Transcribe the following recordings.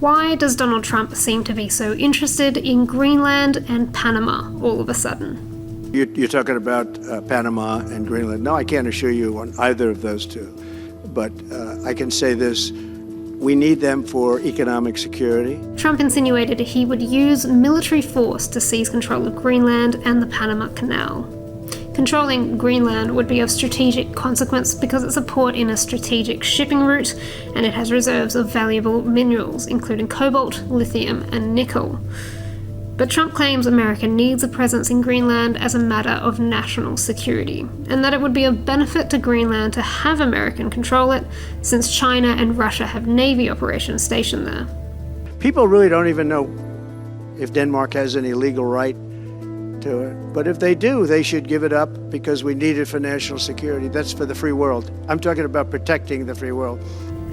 Why does Donald Trump seem to be so interested in Greenland and Panama all of a sudden? You're talking about Panama and Greenland. No, I can't assure you on either of those two. But I can say this, we need them for economic security. Trump insinuated he would use military force to seize control of Greenland and the Panama Canal. Controlling Greenland would be of strategic consequence because it's a port in a strategic shipping route, and it has reserves of valuable minerals, including cobalt, lithium, and nickel. But Trump claims America needs a presence in Greenland as a matter of national security, and that it would be of benefit to Greenland to have American control it, since China and Russia have Navy operations stationed there. People really don't even know if Denmark has any legal right to it. But if they do, they should give it up because we need it for national security. That's for the free world. I'm talking about protecting the free world.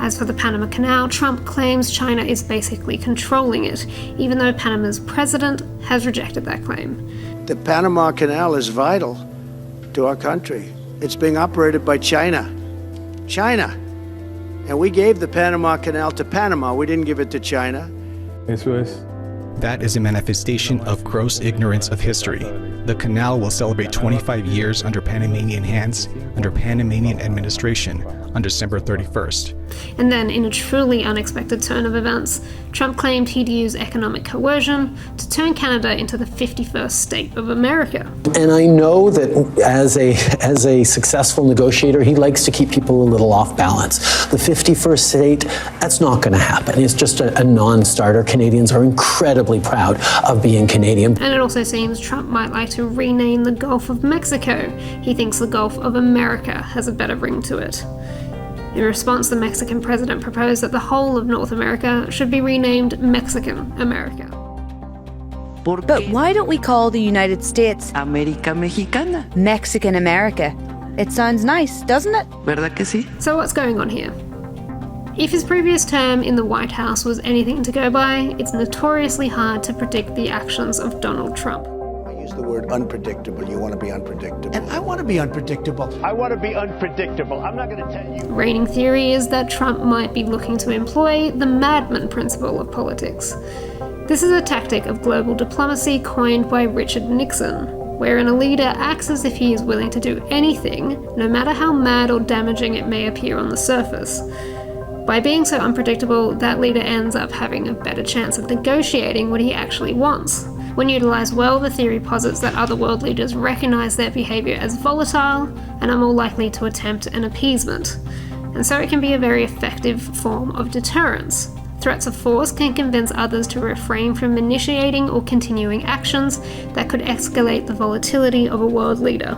As for the Panama Canal, Trump claims China is basically controlling it, even though Panama's president has rejected that claim. The Panama Canal is vital to our country. It's being operated by China. China. And we gave the Panama Canal to Panama. We didn't give it to China. That is a manifestation of gross ignorance of history. The canal will celebrate 25 years under Panamanian hands, under Panamanian administration, on December 31st. And then, in a truly unexpected turn of events, Trump claimed he'd use economic coercion to turn Canada into the 51st state of America. And I know that as a successful negotiator, he likes to keep people a little off balance. The 51st state, that's not going to happen. It's just a non-starter. Canadians are incredibly proud of being Canadian. And it also seems Trump might like to rename the Gulf of Mexico. He thinks the Gulf of America has a better ring to it. In response, the Mexican president proposed that the whole of North America should be renamed Mexican America. But why don't we call the United States América Mexicana? Mexican America? It sounds nice, doesn't it? ¿Verdad que sí? So what's going on here? If his previous term in the White House was anything to go by, it's notoriously hard to predict the actions of Donald Trump. The word unpredictable. You want to be unpredictable. And I want to be unpredictable. I want to be unpredictable. I'm not going to tell you. Reigning theory is that Trump might be looking to employ the Madman principle of politics. This is a tactic of global diplomacy coined by Richard Nixon, wherein a leader acts as if he is willing to do anything, no matter how mad or damaging it may appear on the surface. By being so unpredictable, that leader ends up having a better chance of negotiating what he actually wants. When utilised well, the theory posits that other world leaders recognise their behaviour as volatile and are more likely to attempt an appeasement. And so it can be a very effective form of deterrence. Threats of force can convince others to refrain from initiating or continuing actions that could escalate the volatility of a world leader.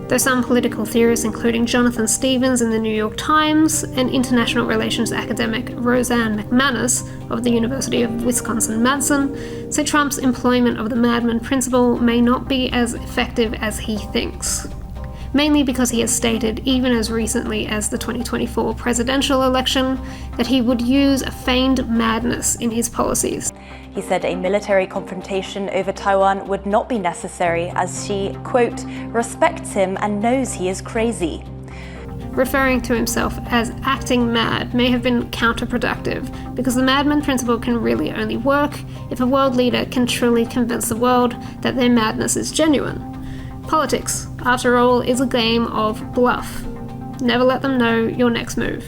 Though some political theorists, including Jonathan Stevens in the New York Times and international relations academic Roseanne McManus of the University of Wisconsin-Madison, say Trump's employment of the Madman principle may not be as effective as he thinks. Mainly because he has stated, even as recently as the 2024 presidential election, that he would use a feigned madness in his policies. He said a military confrontation over Taiwan would not be necessary as she, quote, respects him and knows he is crazy. Referring to himself as acting mad may have been counterproductive because the Madman principle can really only work if a world leader can truly convince the world that their madness is genuine. Politics, after all, is a game of bluff. Never let them know your next move.